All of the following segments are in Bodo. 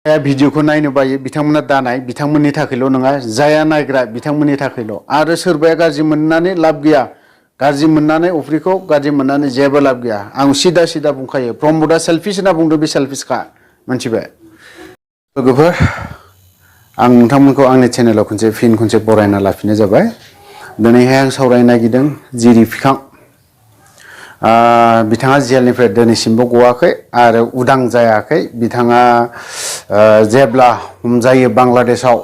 भिडिअखौ नायनो बायो बिथांमोना दानाय बिथांमोननि थाखायल' नङा जाया नायग्रा बिथांमोननि थाखायल' आरो सोरबाया गाज्रि मोननानै लाब गैया गाज्रि मोननानै अफ्रिखौ गाज्रि मोननानै जेबो लाब गैया आं सिदा बुंखायो प्रमदआ सेल्फिस होनना बुंदों बे सेल्फिसखा मोनथिबाय लोगोफोर आं नोंथांमोनखौ आंनि चेनेलाव खनसे बरायना लाफिननाय जाबाय दिनैहाय आं सावरायनो नागिरदों जिरि बिफां बिथाङा जेलनिफ्राय दिनैसिमबो गवाखै आरो उदां जायाखै बिथाङा जेब्ला हमजायो बांलादेशआव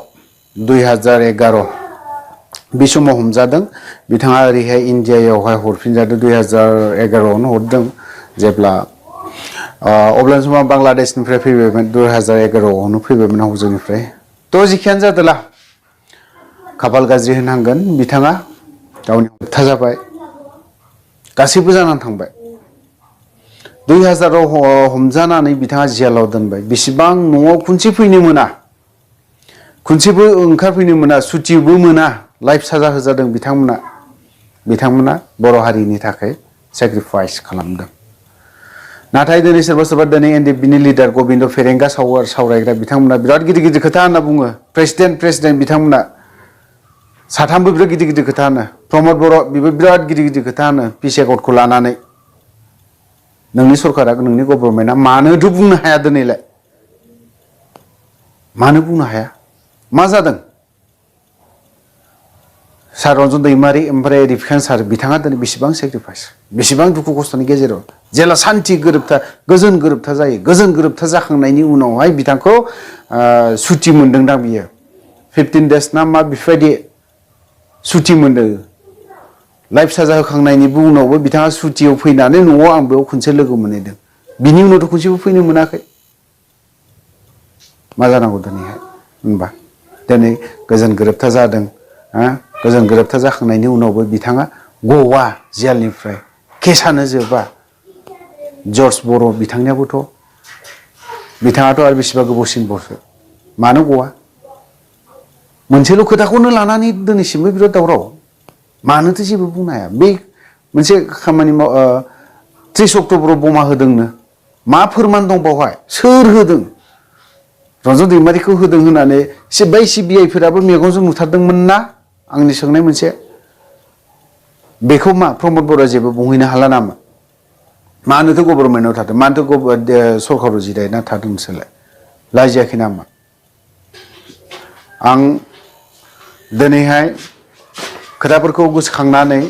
2011 बे समाव हमजादों बिथाङा ओरैहाय इन्डियायावहाय हरफिनजादों 2011 आवनो हरदों जेब्ला अब्लानि समाव बांलादेशनिफ्राय फैबायमोन 2011 आवनो फैबायमोन हजोंनिफ्राय थ' जिखियानो जादोला खाफाल गाज्रि होनांगोन बिथाङा गावनि होबथा जाबाय गासैबो जानानै थांबाय 2000 आव हमजानानै बिथाङा जेलाव दोनबाय बेसेबां न'आव खनसे फैनो मोना खनसेबो ओंखारफैनो मोना सुटिबो मोना लाइफ साजा होजादों बिथांमोना बर' हारिनि थाखाय सेक्रिफाइस खालामदों नाथाय दिनै सोरबा दिनै एनडिएफबिनि लिडार गबिन्द फेरेंगा सावरायग्रा बिथांमोना बिराद गिदिर खोथा होनना बुङो प्रेसिडेन्ट बिथांमोना साथामबो बिराद गिदिर खोथा होनो प्रमद बर' बेबो बिराद गिदिर खोथा होनो पिस एकर्डखौ लानानै नोंनि सरकारा नोंनि गभर्नमेन्टआ मानोथो बुंनो हाया दिनैलाय मानो बुंनो हाया मा जादों सार रन्जन दैमारि ओमफ्राय रिफिखां सार बिथाङा दिनै बेसेबां सेक्रिफाइस बेसेबां दुखु खस्थ'नि गेजेराव जेला सान्थि गोजोन गोरोबथा जायो गोजोन गोरोबथा जाखांनायनि उनावहाय बिथांखौ सुटि मोनदोंदां बियो 15 days ना मा बेफोरबायदि सुटि मोनदों लाइफ साजा होखांनायनि उनावबो बिथाङा सुटियाव फैनानै न'आव आं बेयाव खनसे लोगो मोनहैदों बिनि उनावथ' खनसेबो फैनो मोनाखै मा जानांगौ दिनैहाय होनबा दिनै गोजोन गोरोबथा जादों गोजोन गोरोबथा जाखांनायनि उनावबो बिथाङा गवा जेलनिफ्राय केसानो जोबा जर्ज बर' बिथाङाथ' आरो बेसेबा गोबावसिन बसो मानो गवा मोनसेल' खोथाखौनो लानानै दिनैसिमबो बिराद दावराव मानोथो जेबो बुंनो हाया बे मोनसे खामानि 30 अक्ट'बराव बमा होदोंनो मा फोरमान दं बावहाय सोर होदों रन्जन दैमारिखौ होदों होननानै सिबिआइ फोराबो मेगनजों नुथारदोंमोन ना आंनि सोंनाय मोनसे बेखौ मा प्रमद बर'आ जेबो बुंहैनो हाला नामा मानोथो गभर्नमेन्टआव थादों मानोथो सरकाराव जिरायना थादों नोंसोरलाय लाजियाखै नामा आं दिनैहाय खोथाफोरखौ गोसोखांनानै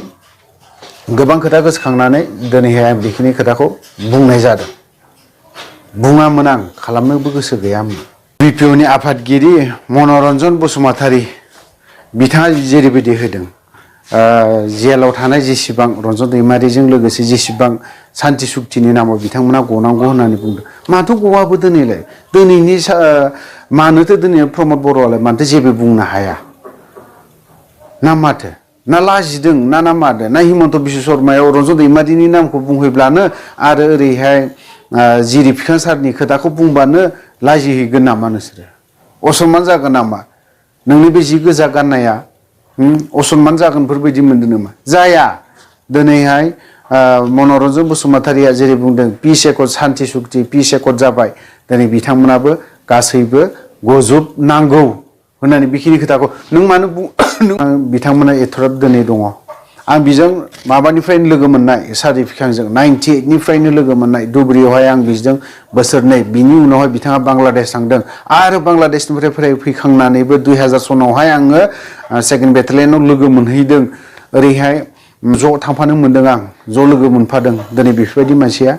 गोबां खोथा गोसोखांनानै दिनैहाय आं बेखिनि खोथाखौ बुंनाय जादों बुङामोन आं खालामनोबो गोसो गैयामोन बिपिअनि आफादगिरि मनरन्जन बसुमतारी बिथाङा जेरैबायदि होदों जेलाव थानाय जेसेबां रन्जन दैमारिजों लोगोसे जेसेबां सान्थि सुक्तिनि नामाव बिथांमोना गनांगौ होननानै बुंदों माथो गवाबो दिनैलाय दिनैनि मानोथो दिनै प्रमद बर'आलाय मानोथो जेबो बुंनो हाया ना माथो ना लाजिदों ना मादों ना हिमन्त बिश्व शर्मायाव रन्जन दैमारिनि नामखौ बुंहैब्लानो आरो ओरैहाय जिरि फिफां सारनि खोथाखौ बुंबानो लाजिहैगोन नामा नोंसोरो असनमान जागोन नामा नोंनि बे जि गोजा गाननाया असनमान जागोनफोरबायदि मोनदों नामा जाया दिनैहाय मनरन्जन बसुमतारीया जेरै बुंदों पिस एकर्ड सान्थि सुक्ति पिस एकर्ड जाबाय दिनै बिथांमोनाबो गासैबो गजबनांगौ होननानै बेखिनि खोथाखौ नों मानो बिथांमोना एथराब दिनै दङ आं बिजों माबानिफ्रायनो लोगो मोननाय सार्टिफिकेटजों 98 निफ्रायनो लोगो मोननाय धुबुरीयावहाय आं बिजों बोसोरनै बिनि उनावहाय बिथाङा बांलादेश थांदों आरो बांलादेशनिफ्राय फैखांनानैबो 2000 सनावहाय आङो सेकेन्ड बेटालियनाव लोगो मोनहैदों ओरैहाय ज' थांफानो मोनदों आं ज' लोगो मोनफादों दिनै बेफोरबायदि मानसिया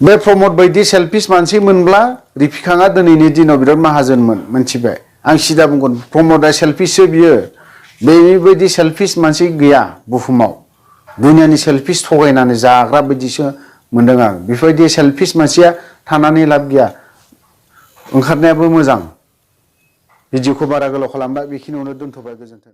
बे प्रमद बायदि सेल्फिस मानसि मोनब्ला रिफिखाङा दिनैनि दिनाव बिराद माहाजोनमोन मोनथिबाय आं सिदा बुंगोन प्रमदआ सेल्फिससो बियो बेबायदि सेल्फिस मानसि गैया बुहुमाव दुनियानि सेल्फिस थगायनानै जाग्रा बायदिसो मोनदों आं बेफोरबायदि सेल्फिस मानसिया थानानै लाब गैया ओंखारनायाबो मोजां भिडिअखौ बारा गोलाव खालामबा बेखिनियावनो दोनथ'बाय गोजोन्थों